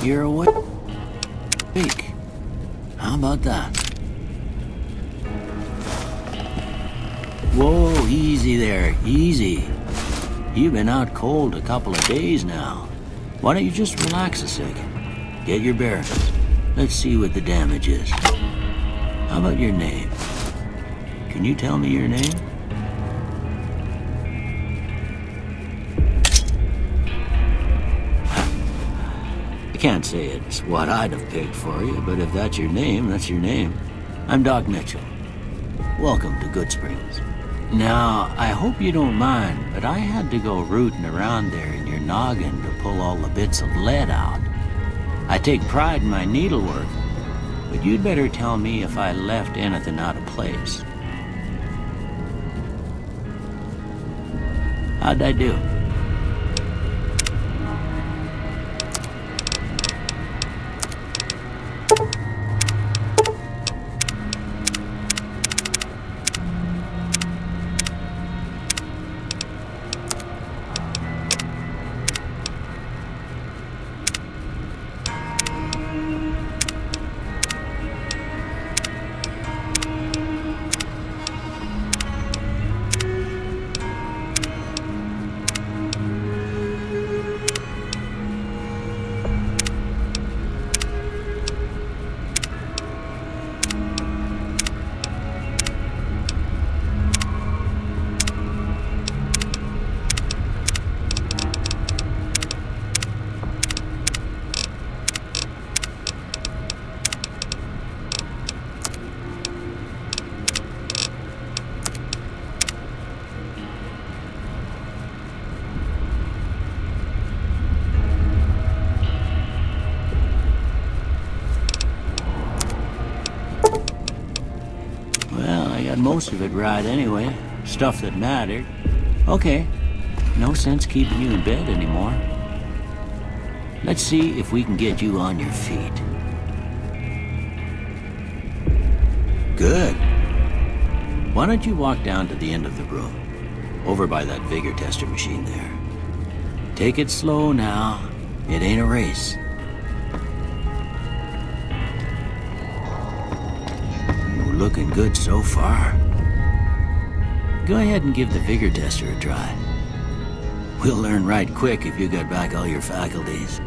you're awake. How about that? Whoa, easy there, easy. You've been out cold a couple of days now. Why don't you just relax a second? Get your bearings. Let's see what the damage is. How about your name? Can you tell me your name? I can't say it's what I'd have picked for you, but if that's your name, that's your name. I'm Doc Mitchell. Welcome to Goodsprings. Now, I hope you don't mind, but I had to go rooting around there in your noggin to pull all the bits of lead out. I take pride in my needlework, but you'd better tell me if I left anything out of place. How'd I do? Most of it right anyway. Stuff that mattered. Okay. No sense keeping you in bed anymore. Let's see if we can get you on your feet. Good. Why don't you walk down to the end of the room? Over by that vigor tester machine there. Take it slow now. It ain't a race. Looking good so far. Go ahead and give the vigor tester a try. We'll learn right quick if you got back all your faculties.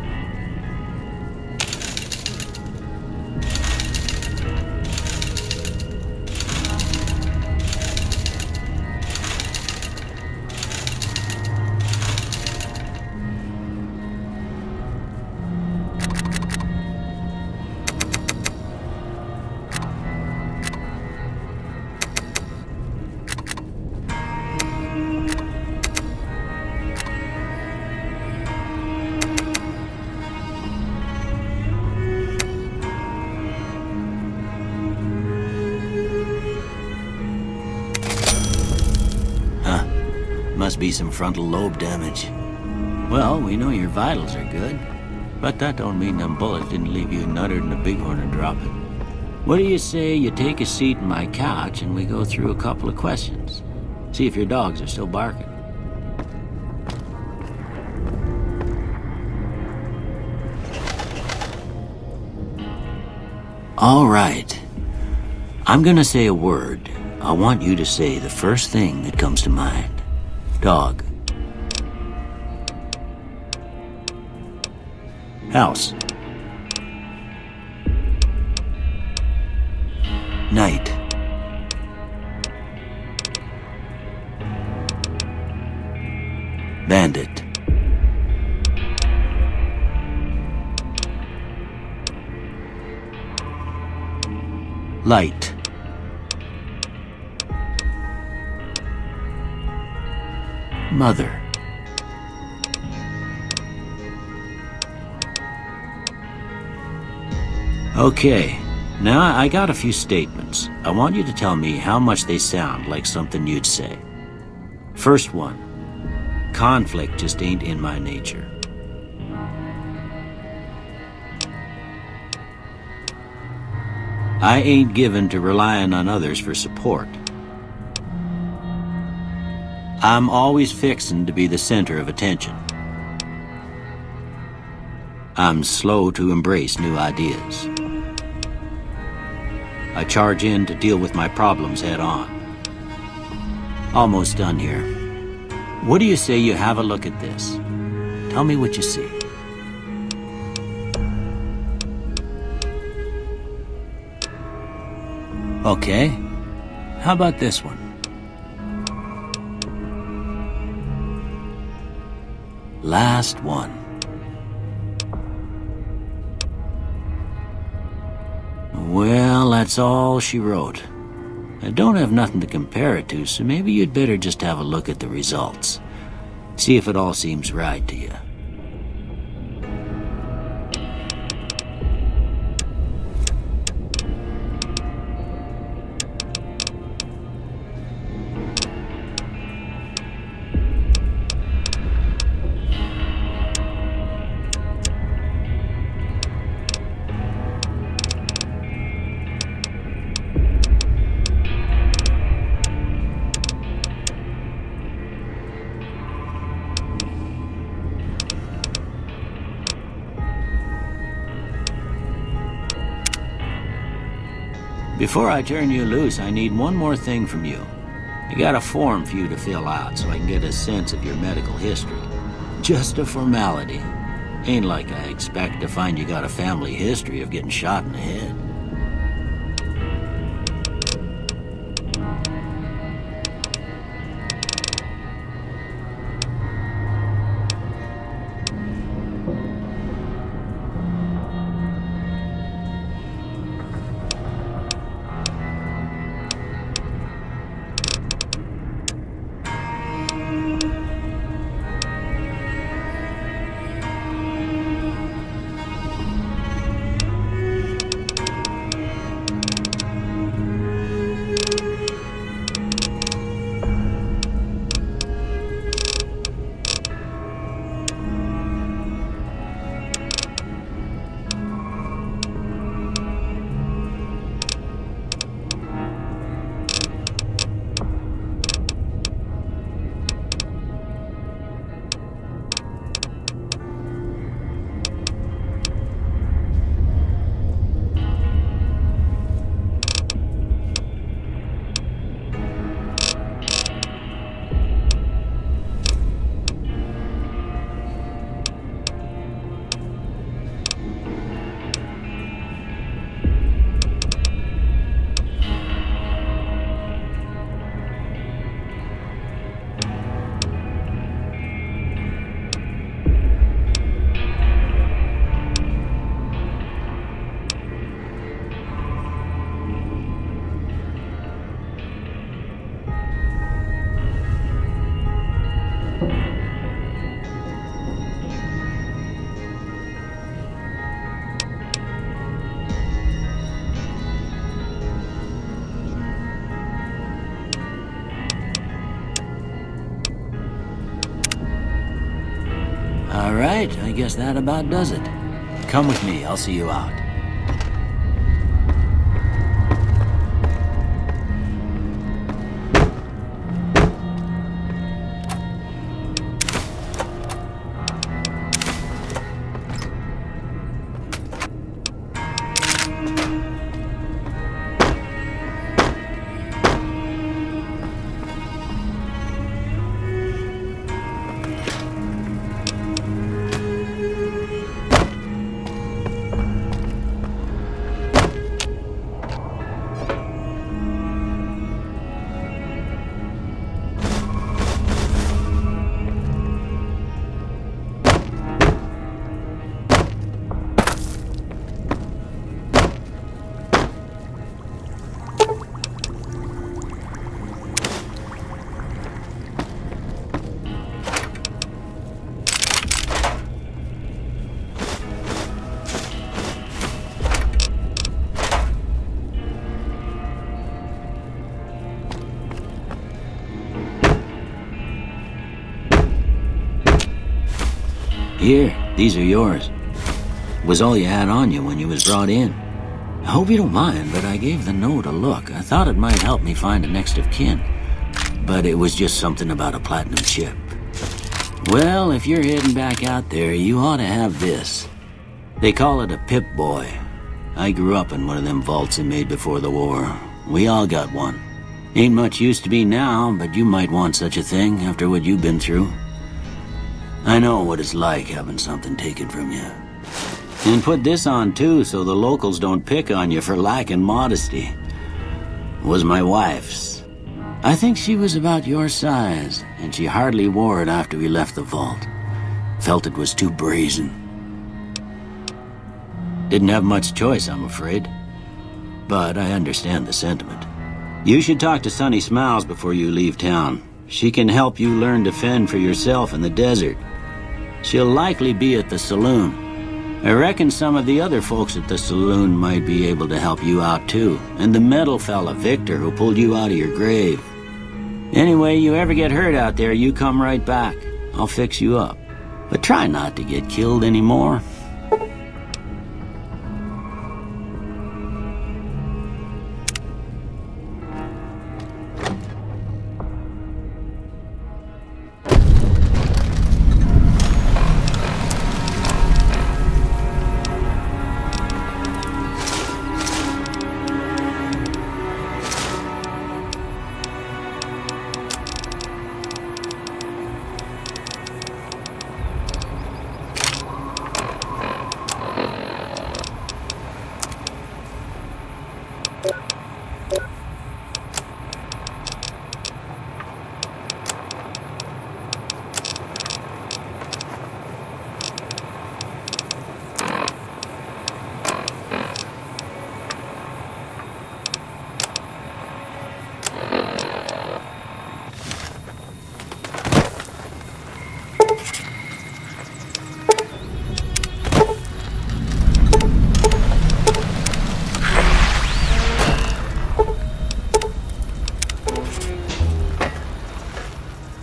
Must be some frontal lobe damage. Well, we know your vitals are good, but that don't mean them bullets didn't leave you nuttered in a bighorn and drop it. What do you say you take a seat in my couch and we go through a couple of questions? See if your dogs are still barking. All right. I'm gonna say a word. I want you to say the first thing that comes to mind. Dog. House. Night. Bandit. Light. Mother. Okay, now I got a few statements. I want you to tell me how much they sound like something you'd say. First one, conflict just ain't in my nature. I ain't given to relying on others for support. I'm always fixin' to be the center of attention. I'm slow to embrace new ideas. I charge in to deal with my problems head on. Almost done here. What do you say you have a look at this? Tell me what you see. Okay. How about this one? Last one. Well, that's all she wrote. I don't have nothing to compare it to, so maybe you'd better just have a look at the results. See if it all seems right to you. Before I turn you loose, I need one more thing from you. I got a form for you to fill out so I can get a sense of your medical history. Just a formality. Ain't like I expect to find you got a family history of getting shot in the head. All right, I guess that about does it. Come with me, I'll see you out. Here, these are yours. Was all you had on you when you was brought in. I hope you don't mind, but I gave the note a look. I thought it might help me find a next of kin. But it was just something about a platinum chip. Well, if you're heading back out there, you ought to have this. They call it a Pip-Boy. I grew up in one of them vaults they made before the war. We all got one. Ain't much use to me now, but you might want such a thing after what you've been through. I know what it's like having something taken from you. And put this on too, so the locals don't pick on you for lacking modesty. It was my wife's. I think she was about your size, and she hardly wore it after we left the vault. Felt it was too brazen. Didn't have much choice, I'm afraid. But I understand the sentiment. You should talk to Sunny Smiles before you leave town. She can help you learn to fend for yourself in the desert. She'll likely be at the saloon. I reckon some of the other folks at the saloon might be able to help you out too. And the metal fella, Victor, who pulled you out of your grave. Anyway, you ever get hurt out there, you come right back. I'll fix you up. But try not to get killed anymore.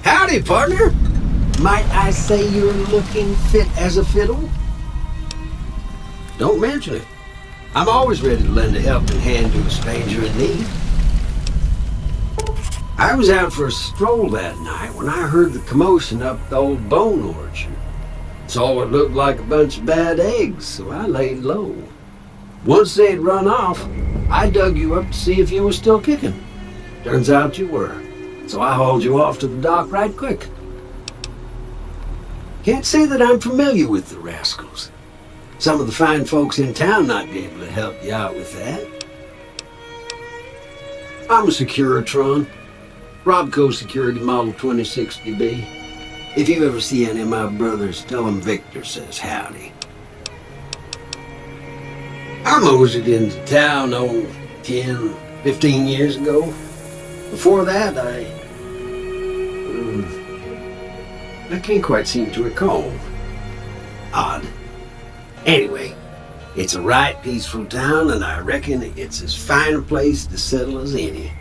Howdy, partner. Might I say you're looking fit as a fiddle? Don't mention it. I'm always ready to lend a helping hand to a stranger in need. I was out for a stroll that night when I heard the commotion up the old bone orchard. Saw what looked like a bunch of bad eggs, so I laid low. Once they'd run off, I dug you up to see if you were still kicking. Turns out you were. So I hauled you off to the dock right quick. Can't say that I'm familiar with the rascals. Some of the fine folks in town might be able to help you out with that. I'm a Securitron. Robco Security Model 2060B. If you ever see any of my brothers, tell them Victor says howdy. I moseyed into town, 10, 15 years ago. Before that, I can't quite seem to recall. Odd. Anyway, it's a right peaceful town, and I reckon it's as fine a place to settle as any.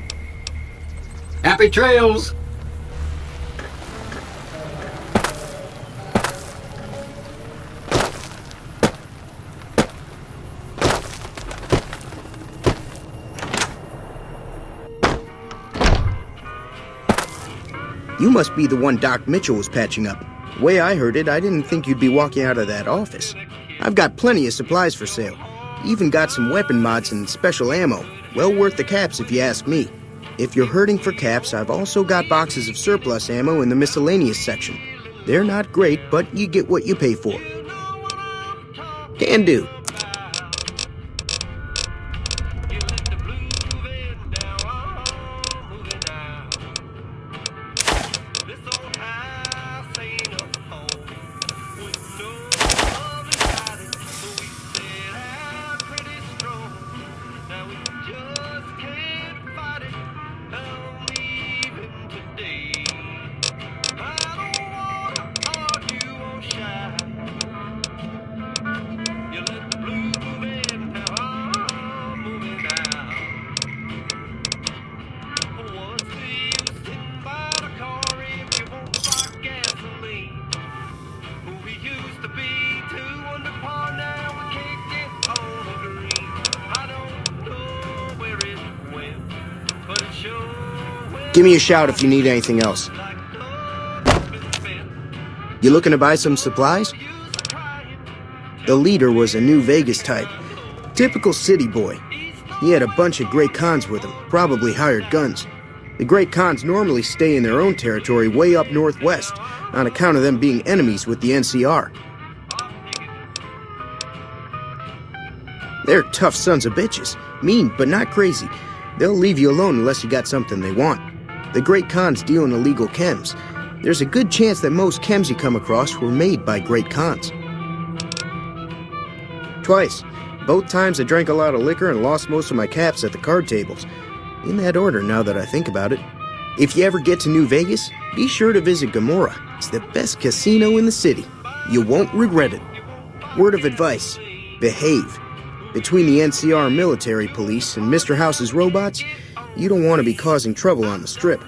Happy trails! You must be the one Doc Mitchell was patching up. The way I heard it, I didn't think you'd be walking out of that office. I've got plenty of supplies for sale. Even got some weapon mods and special ammo. Well worth the caps if you ask me. If you're hurting for caps, I've also got boxes of surplus ammo in the miscellaneous section. They're not great, but you get what you pay for. Can do. Give me a shout if you need anything else. You looking to buy some supplies? The leader was a New Vegas type. Typical city boy. He had a bunch of Great Khans with him, probably hired guns. The Great Khans normally stay in their own territory way up northwest, on account of them being enemies with the NCR. They're tough sons of bitches. Mean, but not crazy. They'll leave you alone unless you got something they want. The Great Khans deal in illegal chems. There's a good chance that most chems you come across were made by Great Khans. Twice. Both times I drank a lot of liquor and lost most of my caps at the card tables. In that order, now that I think about it. If you ever get to New Vegas, be sure to visit Gomorrah. It's the best casino in the city. You won't regret it. Word of advice, behave. Between the NCR military police and Mr. House's robots, you don't want to be causing trouble on the Strip.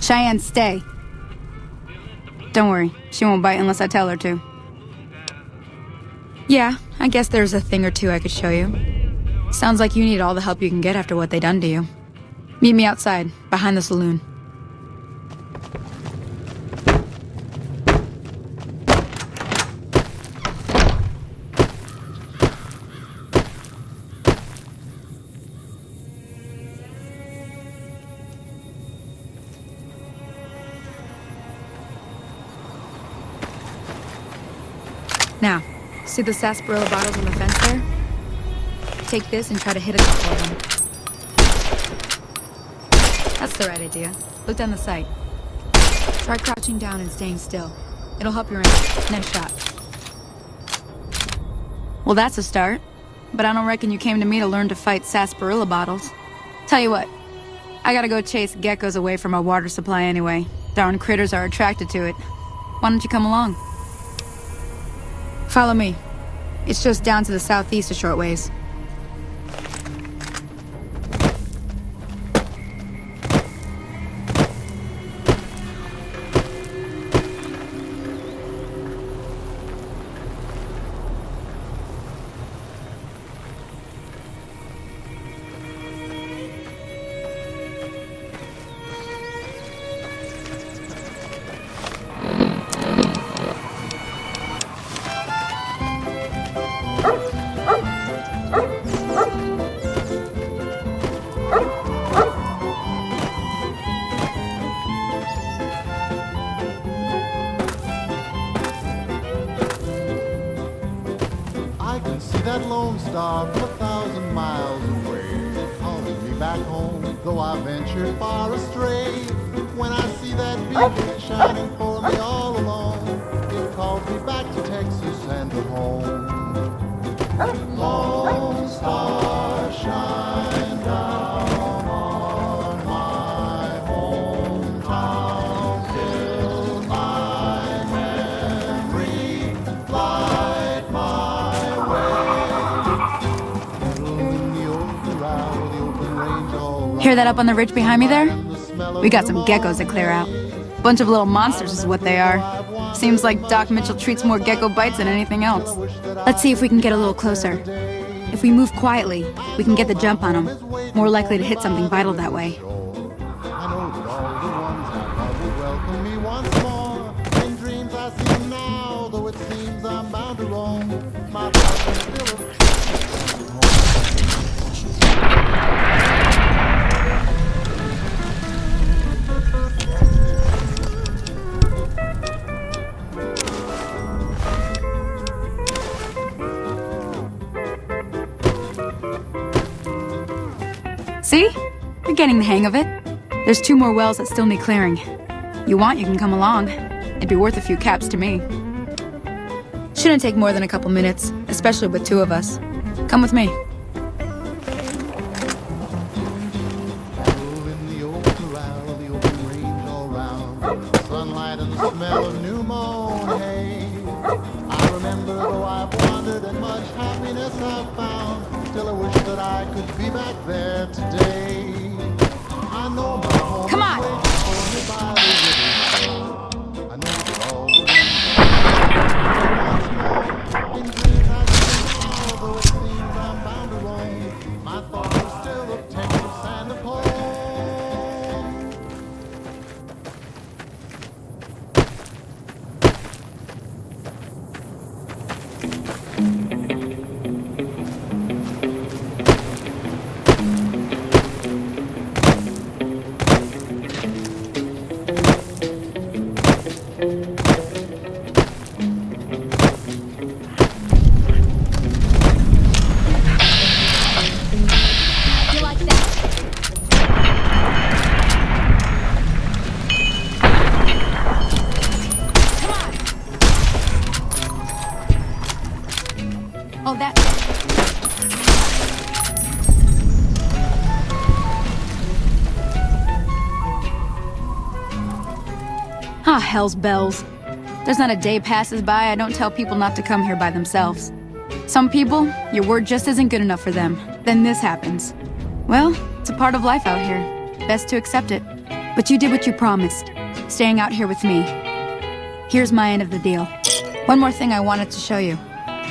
Cheyenne, stay. Don't worry, she won't bite unless I tell her to. Yeah, I guess there's a thing or two I could show you. Sounds like you need all the help you can get after what they done to you. Meet me outside, behind the saloon. Now, see the sarsaparilla bottles on the fence there? Take this and try to hit a couple of them. That's the right idea. Look down the sight. Try crouching down and staying still. It'll help your aim. Next shot. Well, that's a start. But I don't reckon you came to me to learn to fight sarsaparilla bottles. Tell you what, I gotta go chase geckos away from our water supply anyway. Darn critters are attracted to it. Why don't you come along? Follow me. It's just down to the southeast a short ways. That lone star from 1,000 miles away, calling me back home, though I ventured far astray. When I see that beacon shining for me all alone, it calls me back to Texas and to home. Lone star, shine down on my hometown, till my memory light my Hear that up on the ridge behind me there? We got some geckos to clear out. Bunch of little monsters is what they are. Seems like Doc Mitchell treats more gecko bites than anything else. Let's see if we can get a little closer. If we move quietly, we can get the jump on them. More likely to hit something vital that way. I know that all the ones I love will welcome me once more. In dreams I see them now, though it seems I'm bound to roam. My thoughts are still of See? You're getting the hang of it. There's 2 more wells that still need clearing. You want, you can come along. It'd be worth a few caps to me. Shouldn't take more than a couple minutes, especially with 2 of us. Come with me. sunlight and the smell of new mown hay. I remember though I've wandered and much happiness I've found, still I wish that I could be back there today. I know my home Come on. is waiting for me by the river shore. I know that all the Ah, hell's bells. There's not a day passes by I don't tell people not to come here by themselves. Some people, your word just isn't good enough for them. Then this happens. Well, it's a part of life out here. Best to accept it. But you did what you promised, staying out here with me. Here's my end of the deal. One more thing I wanted to show you.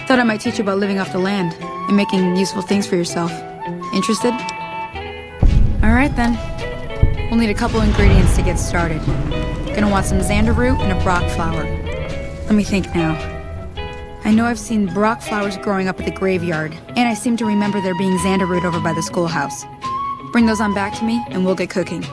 Thought I might teach you about living off the land and making useful things for yourself. Interested? Alright then. We'll need a couple ingredients to get started. Gonna want some xander root and a brock flower. Let me think now. I know I've seen brock flowers growing up at the graveyard, and I seem to remember there being xander root over by the schoolhouse. Bring those on back to me, and we'll get cooking.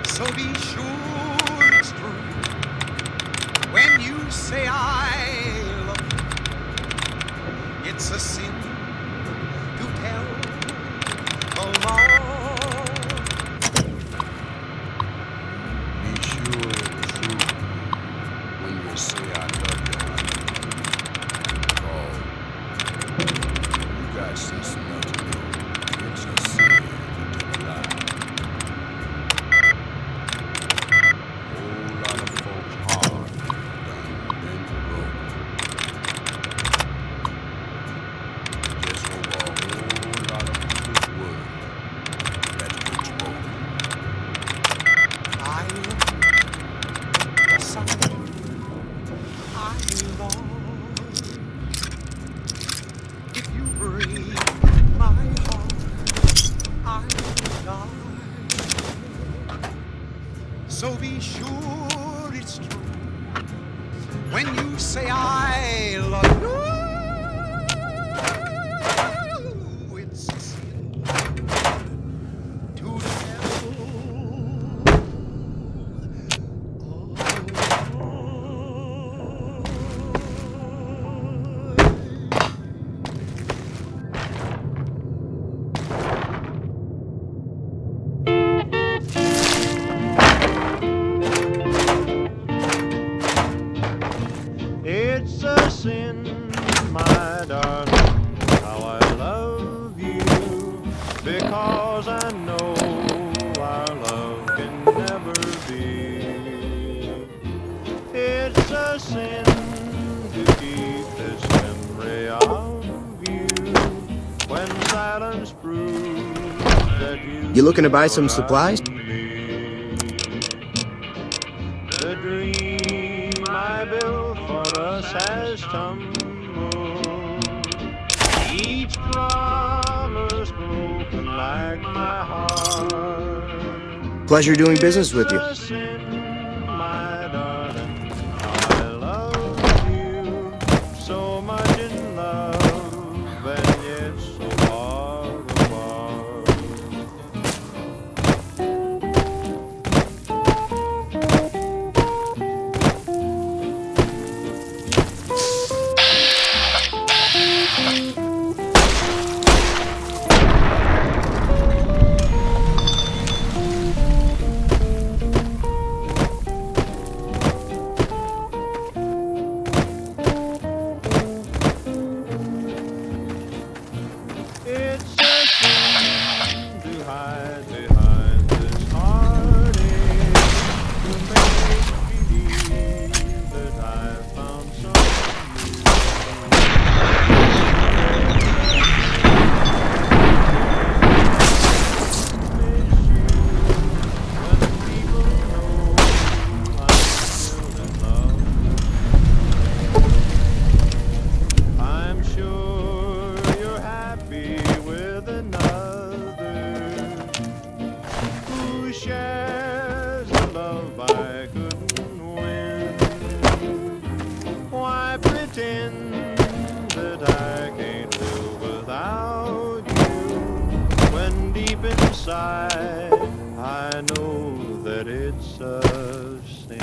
So be sure it's true when you say I love you. It's a sin to tell a lie. Be sure it's true when you say I love you. Oh, you got sense enough to know it's a sin to tell a lie. So be sure it's true when you say I love you. It's a sin to tell. It's a sin, my darling, how I love you, because I know our love can never be. It's a sin to keep this memory of you when silence proves that you You looking to buy some supplies? The dream I built for us has tumbled. Each promise broken like my heart. Pleasure doing business with you. It's a sin, my darling. I love you so much in love, and yet so far apart. It's a sin to hide behind this heartache, to make believe that I've found I'm sure you're happy with another who shares the love I couldn't win. Why pretend that I can't live without you when deep inside I know that it's a sin?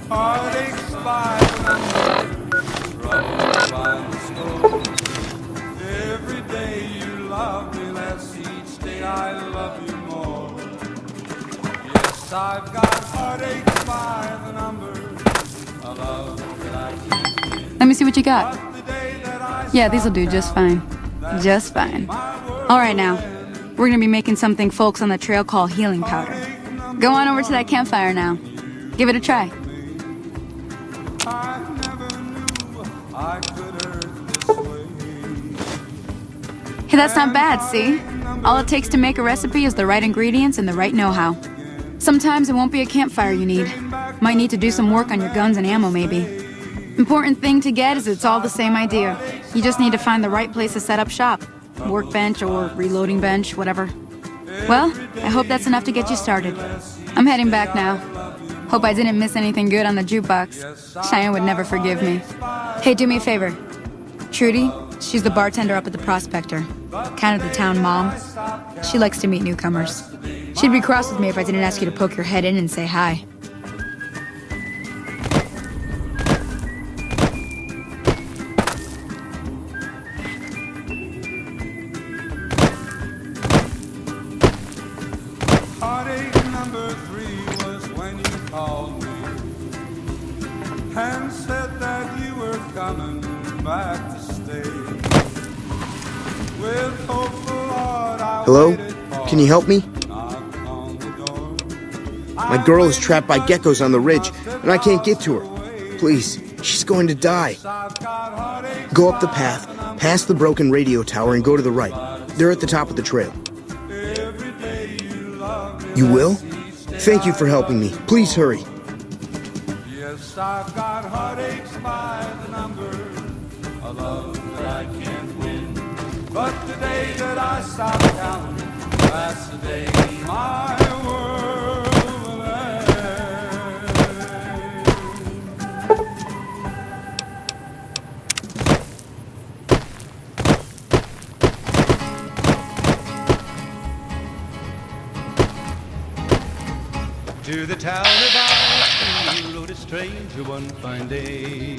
Heartaches by the number, troubles by the score. Every day you love me less, each day I love you more. Yes, I've got heartaches by the number, a love that I can't. Let me see what you got. But the day that I Yeah, these'll do just fine. Just fine. All right, now. We're gonna be making something folks on the trail call healing powder. Go on over to that campfire now. Give it a try. I never knew I could hurt this way. Hey, that's not bad, see? All it takes to make a recipe is the right ingredients and the right know-how. Sometimes it won't be a campfire you need. Might need to do some work on your guns and ammo, maybe. Important thing to get is it's all the same idea. You just need to find the right place to set up shop. Workbench or reloading bench, whatever. Well, I hope that's enough to get you started. I'm heading back now. Hope I didn't miss anything good on the jukebox. Cheyenne would never forgive me. Hey, do me a favor. Trudy, she's the bartender up at the Prospector. Kind of the town mom. She likes to meet newcomers. She'd be cross with me if I didn't ask you to poke your head in and say hi. Heartache number 3 was when you called me and said that you were coming back to stay. With hopeful heart I Hello? waited for Can you help me? knock on the door. My girl is trapped by geckos on the ridge, and I can't get to her. Please, she's going to die. I've got heartache. Go up the path, past the broken radio tower, and go to the right. They're at the top of the trail. Every day you love me. You will? Thank you for helping me. Please hurry. Yes, I've got heartaches by the number, a love that I can't win. But the day that I stop counting, that's the day my world will end. To the town of Isley rode a stranger one fine day.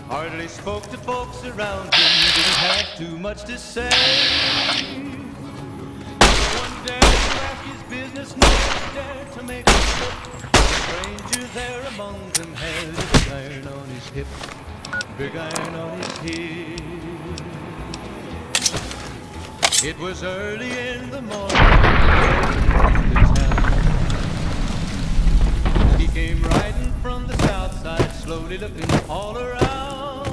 Hardly spoke to folks around him, didn't have too much to say. One day to ask his business, no one dared to make a slip. A stranger there among them had a big iron on his hip, big iron on his hip. It was early in the morning. He came riding from the south side, slowly looking all around.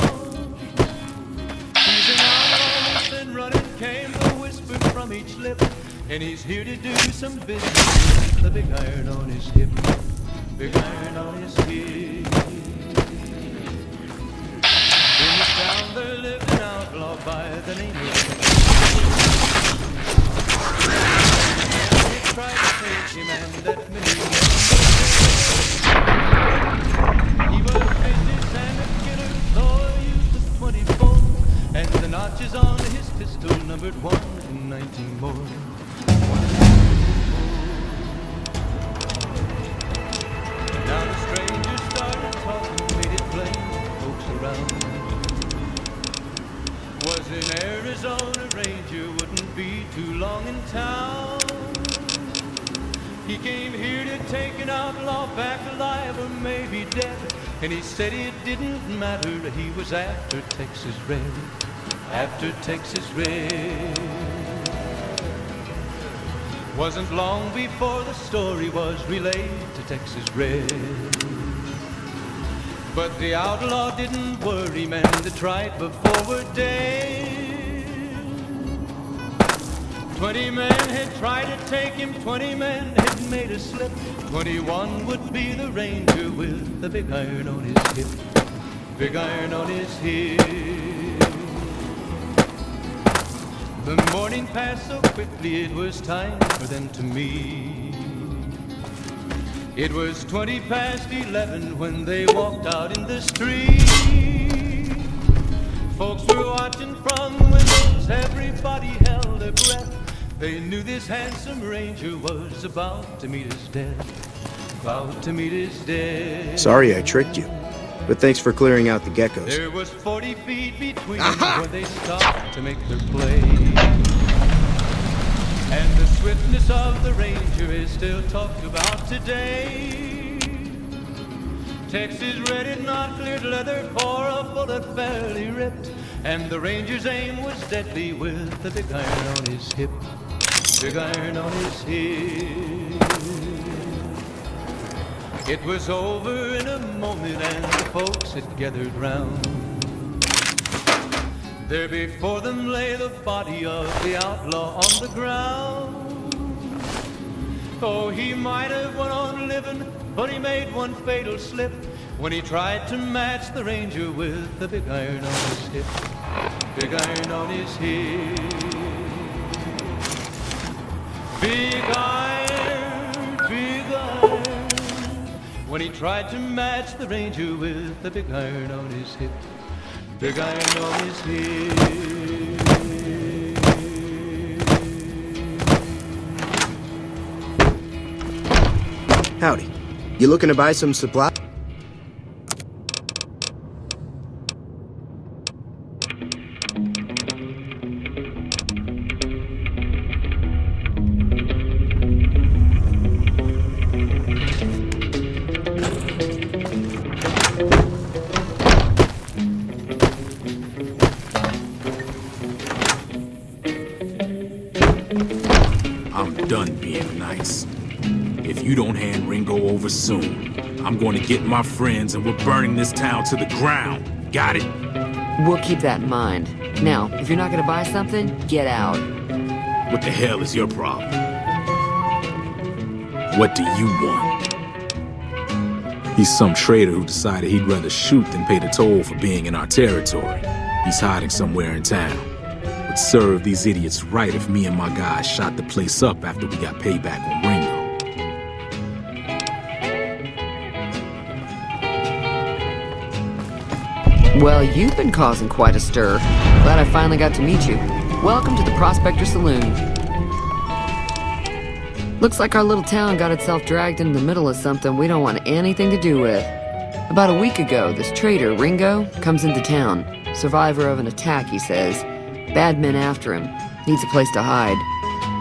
He's an outlaw, then running came the whisper from each lip, and he's here to do some business with the big iron on his hip. Big iron on his hip. In the town there lived an outlaw by the name of tried to take him and that many he was vicious and a killer, though he used a 24, and the notches on his pistol numbered 1 and 19 more. Now the stranger started talking, made it plain to folks around. Was in Arizona, Ranger wouldn't be too long in town. He came here to take an outlaw back alive or maybe dead, and he said it didn't matter, he was after Texas Red, after Texas Red. Wasn't long before the story was relayed to Texas Red. But the outlaw didn't worry, man, the tried before day. 20 men had tried to take him, 20 men had made a slip. 21 would be the Ranger with the big iron on his hip. Big iron on his hip. The morning passed so quickly, it was time for them to meet. It was 20 past 11 when they walked out in the street. Folks were watching from the windows, everybody held their breath. They knew this handsome Ranger was about to meet his death. About to meet his death. Sorry I tricked you, but thanks for clearing out the geckos. There was 40 feet between them where they stopped to make their play. And the swiftness of the Ranger is still talked about today. Texas Red had not cleared leather for a bullet fairly ripped, and the Ranger's aim was deadly with the big iron on his hip. Big iron on his hip. It was over in a moment and the folks had gathered round. There before them lay the body of the outlaw on the ground. Oh, he might have went on living, but he made one fatal slip when he tried to match the Ranger with the big iron on his hip. Big iron on his hip. Big iron, when he tried to match the Ranger with the big iron on his hip. Big iron on his hip. Howdy. You looking to buy some supply? I'm done being nice. If you don't hand Ringo over soon, I'm going to get my friends and we're burning this town to the ground. Got it? We'll keep that in mind. Now, if you're not gonna buy something, get out. What the hell is your problem? What do you want? He's some traitor who decided he'd rather shoot than pay the toll for being in our territory. He's hiding somewhere in town. Would serve these idiots right if me and my guys shot the place up after we got payback on Ringo. Well, you've been causing quite a stir. Glad I finally got to meet you. Welcome to the Prospector Saloon. Looks like our little town got itself dragged into the middle of something we don't want anything to do with. About a week ago, this traitor, Ringo, comes into town. Survivor of an attack, he says. Bad men after him. Needs a place to hide.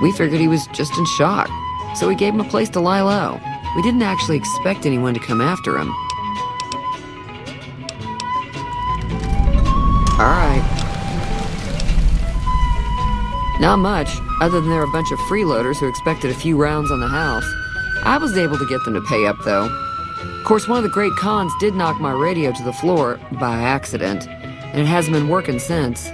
We figured he was just in shock, so we gave him a place to lie low. We didn't actually expect anyone to come after him. All right. Not much, other than they're a bunch of freeloaders who expected a few rounds on the house. I was able to get them to pay up, though. Of course, one of the great cons did knock my radio to the floor by accident, and it hasn't been working since.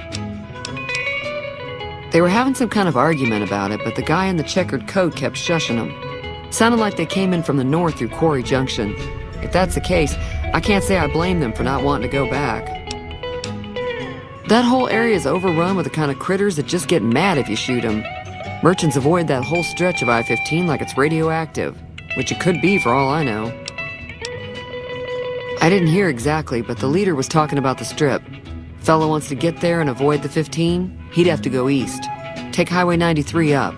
They were having some kind of argument about it, but the guy in the checkered coat kept shushing them. Sounded like they came in from the north through Quarry Junction. If that's the case, I can't say I blame them for not wanting to go back. That whole area is overrun with the kind of critters that just get mad if you shoot them. Merchants avoid that whole stretch of I-15 like it's radioactive, which it could be for all I know. I didn't hear exactly, but the leader was talking about the strip. Fellow wants to get there and avoid the 15, he'd have to go east. Take Highway 93 up.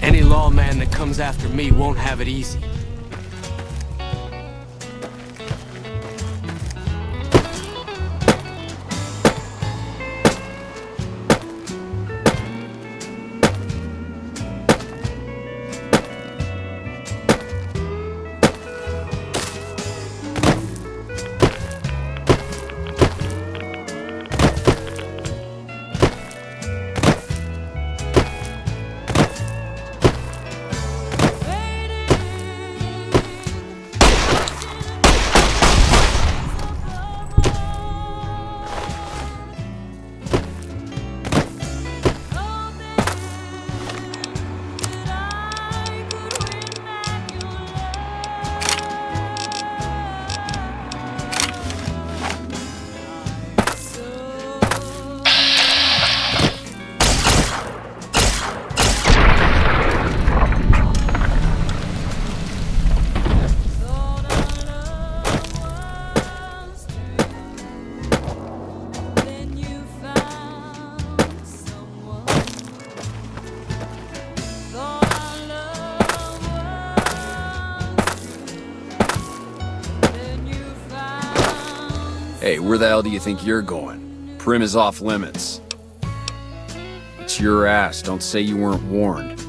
Any lawman that comes after me won't have it easy. Hey, where the hell do you think you're going? Primm is off limits. It's your ass. Don't say you weren't warned.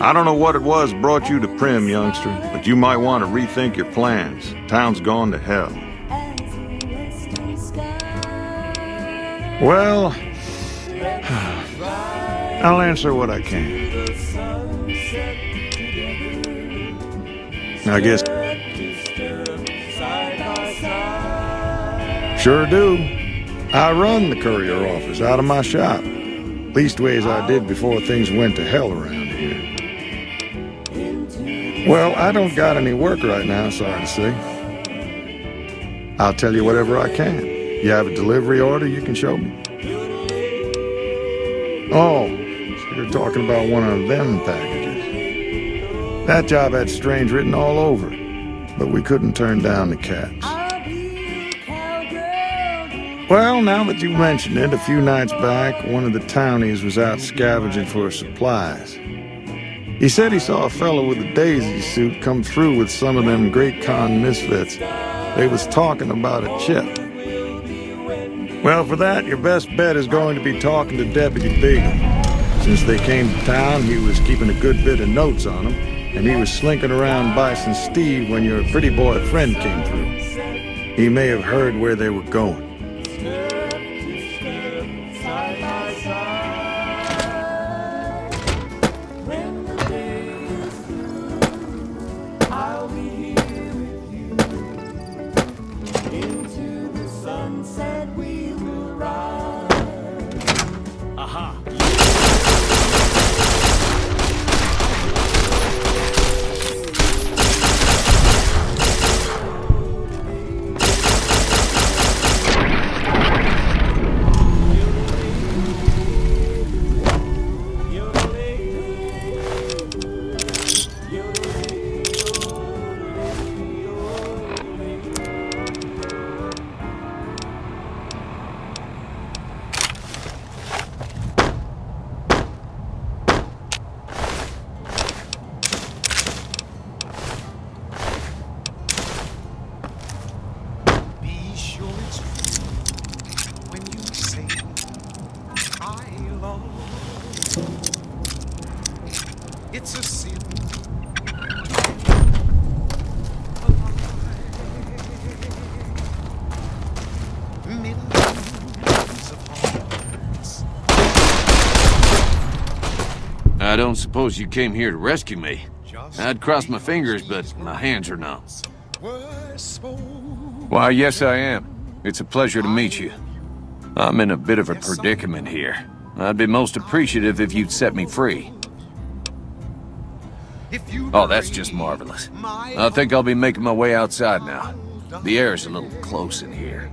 I don't know what it was brought you to Primm, youngster, but you might want to rethink your plans. Town's gone to hell. Well, I'll answer what I can. I guess. Sure do. I run the courier office out of my shop. Leastways I did before things went to hell around here. Well, I don't got any work right now, sorry to say. I'll tell you whatever I can. You have a delivery order you can show me? Oh, so you're talking about one of them packages. That job had strange written all over it, but we couldn't turn down the caps. Well, now that you mention it, a few nights back, one of the townies was out scavenging for supplies. He said he saw a fellow with a daisy suit come through with some of them Great Con misfits. They was talking about a chip. Well, for that, your best bet is going to be talking to Deputy Beagle. Since they came to town, he was keeping a good bit of notes on them, and he was slinking around Bison Steve when your pretty boy friend came through. He may have heard where they were going. It's a sin. I don't suppose you came here to rescue me. I'd cross my fingers, but my hands are numb. Why, yes I am. It's a pleasure to meet you. I'm in a bit of a predicament here. I'd be most appreciative if you'd set me free. Oh, that's just marvelous. I think I'll be making my way outside now. The air's a little close in here.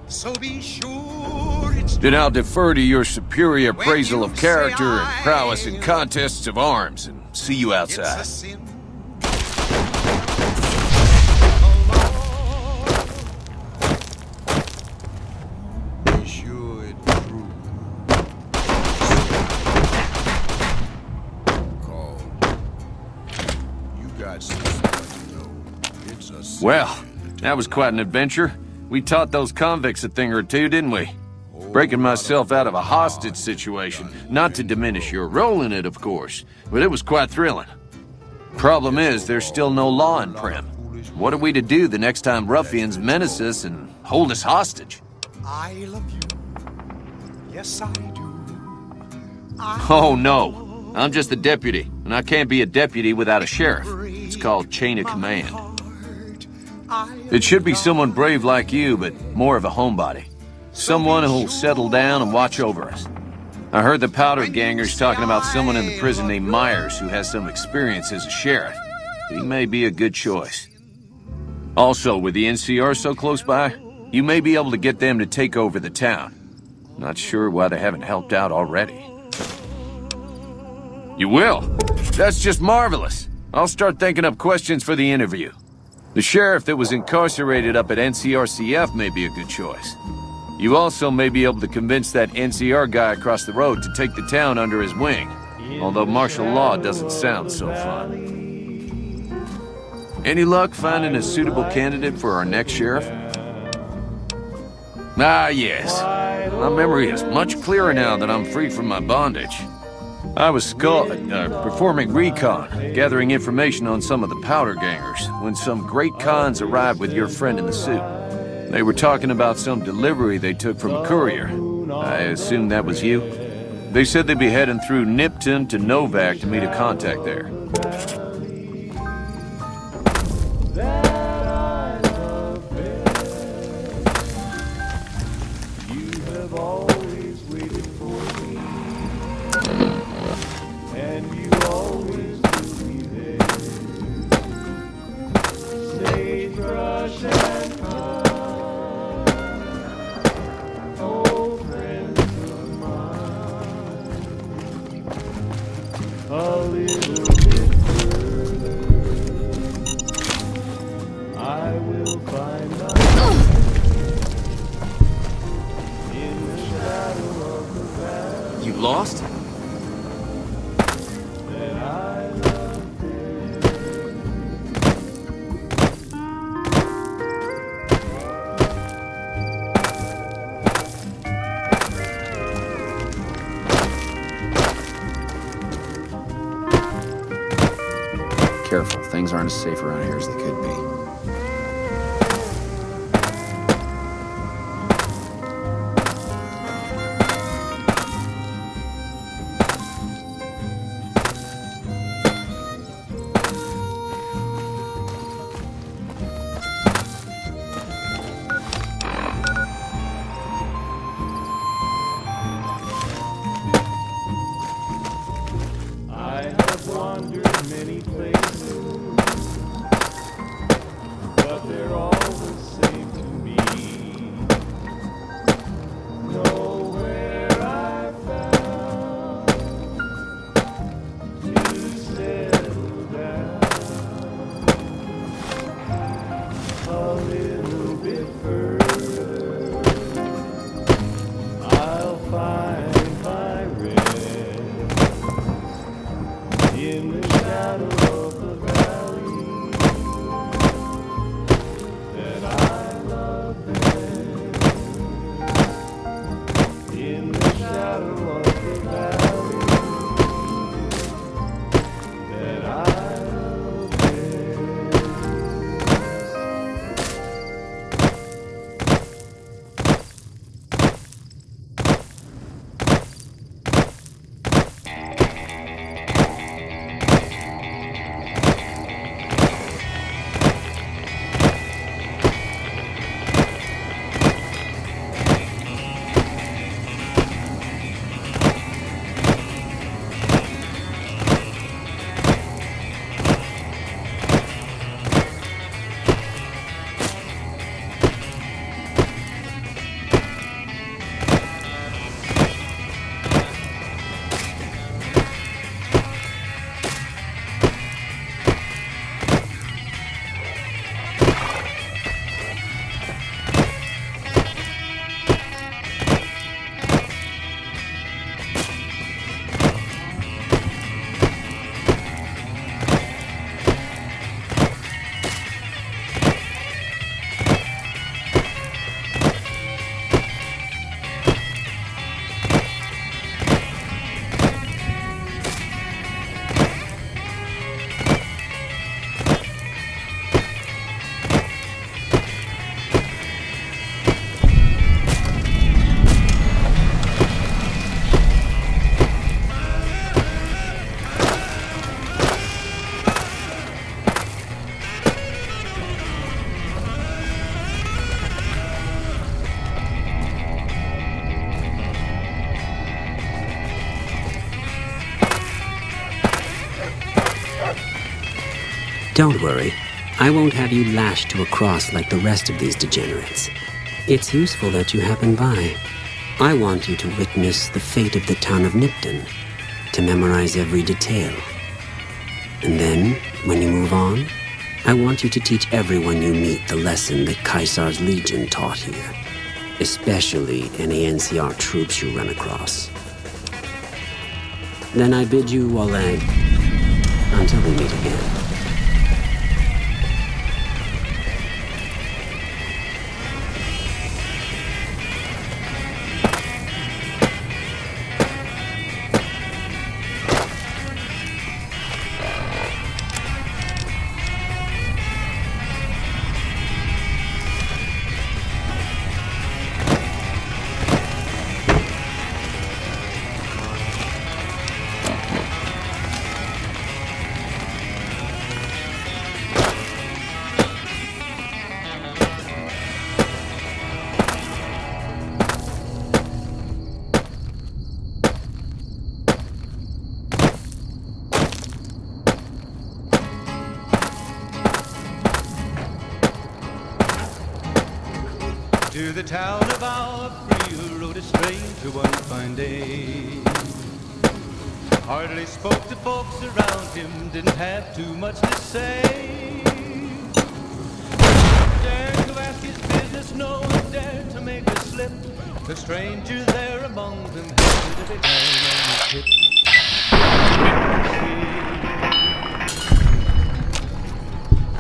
So be sure it's Then I'll defer to your superior appraisal of character and prowess in contests of arms, and see you outside. Well, that was quite an adventure. We taught those convicts a thing or two, didn't we? Breaking myself out of a hostage situation. Not to diminish your role in it, of course, but it was quite thrilling. Problem is, there's still no law in Primm. What are we to do the next time ruffians menace us and hold us hostage? I love you. Yes, I do. Oh, no. I'm just a deputy, and I can't be a deputy without a sheriff. It's called chain of command. It should be someone brave like you, but more of a homebody. Someone who'll settle down and watch over us. I heard the powder gangers talking about someone in the prison named Myers who has some experience as a sheriff. He may be a good choice. Also, with the NCR so close by, you may be able to get them to take over the town. Not sure why they haven't helped out already. You will? That's just marvelous. I'll start thinking up questions for the interview. The sheriff that was incarcerated up at NCRCF may be a good choice. You also may be able to convince that NCR guy across the road to take the town under his wing, although martial law doesn't sound so fun. Any luck finding a suitable candidate for our next sheriff? Ah, yes. My memory is much clearer now that I'm free from my bondage. I was performing recon, gathering information on some of the powder gangers, when some great cons arrived with your friend in the suit. They were talking about some delivery they took from a courier. I assume that was you? They said they'd be heading through Nipton to Novac to meet a contact there. You lost? Careful, things aren't as safe around here as they could be. Don't worry. I won't have you lashed to a cross like the rest of these degenerates. It's useful that you happen by. I want you to witness the fate of the town of Nipton, to memorize every detail. And then, when you move on, I want you to teach everyone you meet the lesson that Caesar's Legion taught here, especially any NCR troops you run across. Then I bid you Oleg, until we meet again. the town of our free rode a stranger one fine day. Hardly spoke to folks around him, didn't have too much to say. Dared to ask his business, no one dared to make a slip. The stranger there among them had a big iron on his hip.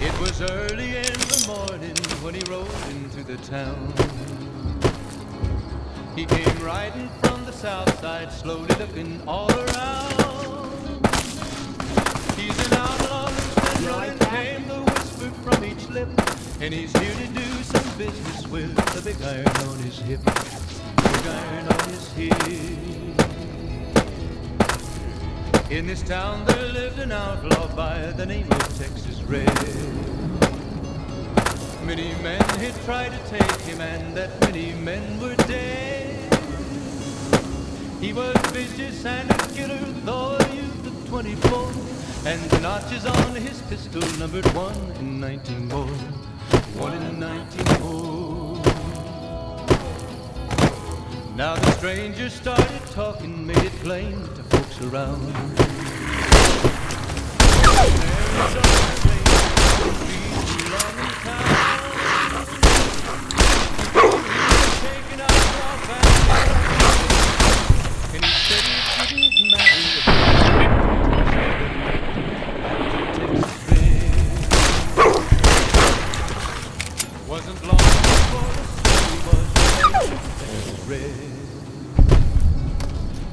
It was early in the morning when he rode into the town. He came riding from the south side, slowly looking all around. He's an outlaw who's been running, came the whisper from each lip. And he's here to do some business with the big iron on his hip. Big iron on his hip. In this town there lived an outlaw by the name of Texas Red. Many men had tried to take him, and that many men were dead. He was vicious and a killer, though a youth of 24. And the notches on his pistol numbered 1 in 19 more. 1 in 19 more. Now the stranger started talking, made it plain to folks around. And he said it didn't matter. Wasn't long before the story was read.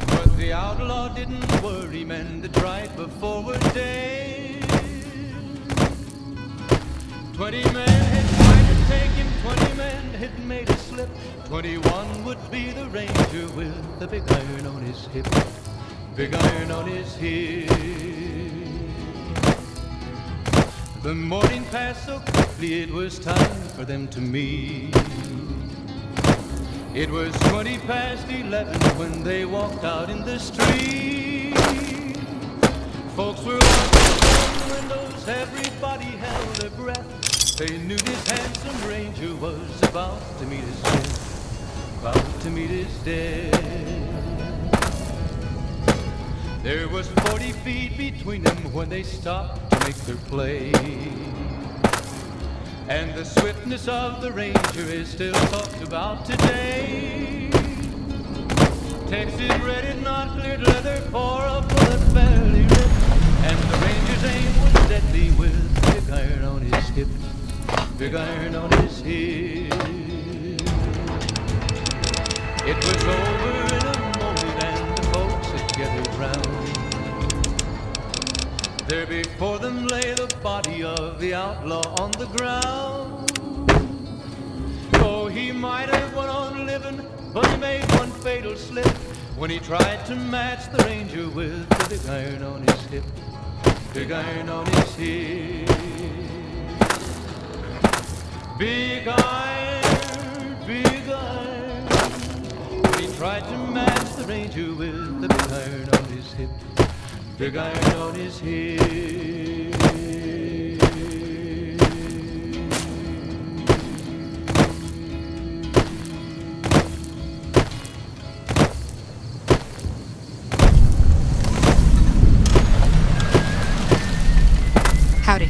But the outlaw didn't worry, men that tried before were dead. 20 men had tried to take him, 20 men had made a slip. 21 would be the ranger with the big iron on his hip. Big iron on his hip. The morning passed so quickly, it was time for them to meet. It was 20 past 11 when they walked out in the street. Folks were watching from the windows, everybody held their breath. They knew this handsome ranger was about to meet his death. About to meet his death. There was 40 feet between them when they stopped to make their play. And the swiftness of the ranger is still talked about today. Texas Red had not cleared leather for a bullet fairly ripped. And the ranger's aim was deadly with the big iron on his hip. Big iron on his hip. It was over in a moment and the folks had gathered round. There before them lay the body of the outlaw on the ground. Oh, he might have went on living, but he made one fatal slip when he tried to match the ranger with the big iron on his hip. Big iron on his hip. Big iron, big iron. When he tried to match the ranger with the big iron on his hip. Big iron on his hip. Howdy.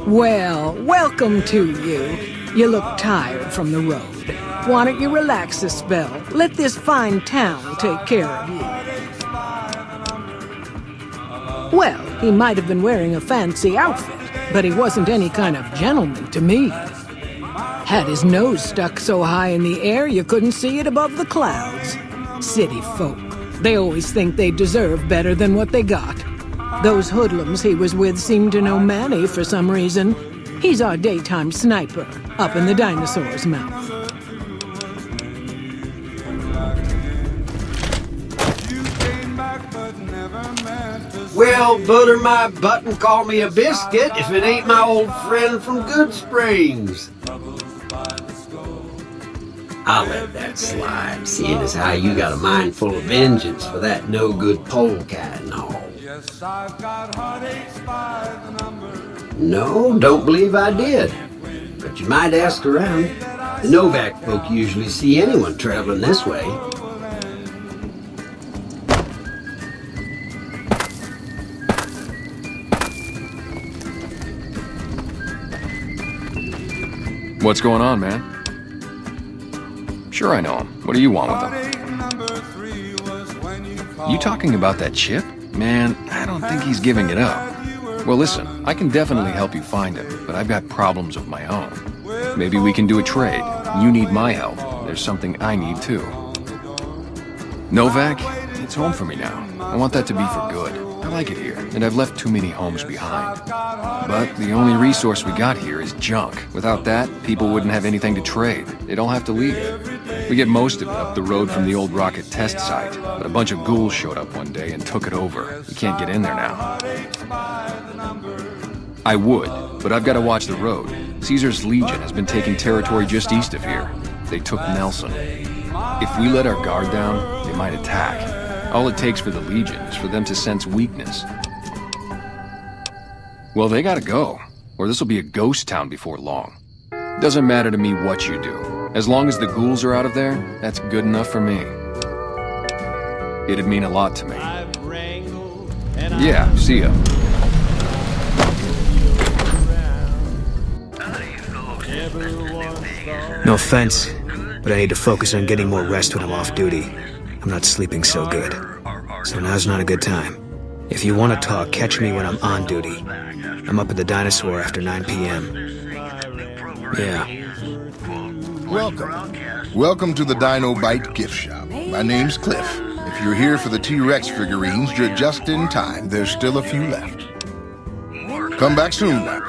Well, welcome to you. You look tired from the road. Why don't you relax a spell? Let this fine town take care of you. Well, he might have been wearing a fancy outfit, but he wasn't any kind of gentleman to me. Had his nose stuck so high in the air you couldn't see it above the clouds. City folk. They always think they deserve better than what they got. Those hoodlums he was with seemed to know Manny for some reason. He's our daytime sniper, up in the dinosaur's mouth. Well, butter my butt and call me a biscuit if it ain't my old friend from Goodsprings. I'll let that slide, seeing as how you got a mind full of vengeance for that no-good polecat and all. Yes, I've got heartaches by the number. No, don't believe I did. But you might ask around. The Novac folk usually see anyone traveling this way. What's going on, man? Sure I know him. What do you want with him? You talking about that chip? Man, I don't think he's giving it up. Well, listen, I can definitely help you find him, but I've got problems of my own. Maybe we can do a trade. You need my help. There's something I need too. Novac, it's home for me now. I want that to be for good. I like it here, and I've left too many homes behind. But the only resource we got here is junk. Without that, people wouldn't have anything to trade. They'd all have to leave. We get most of it up the road from the old rocket test site, but a bunch of ghouls showed up one day and took it over. We can't get in there now. I would, but I've got to watch the road. Caesar's Legion has been taking territory just east of here. They took Nelson. If we let our guard down, they might attack. All it takes for the Legion is for them to sense weakness. Well, they gotta go, or this'll be a ghost town before long. Doesn't matter to me what you do. As long as the ghouls are out of there, that's good enough for me. It'd mean a lot to me. Yeah, see ya. No offense, but I need to focus on getting more rest when I'm off duty. I'm not sleeping so good. So now's not a good time. If you want to talk, catch me when I'm on duty. I'm up at the Dinosaur after 9 p.m. Yeah. Welcome to the Dino Bite gift shop. My name's Cliff. If you're here for the T-Rex figurines, you're just in time. There's still a few left. Come back soon now.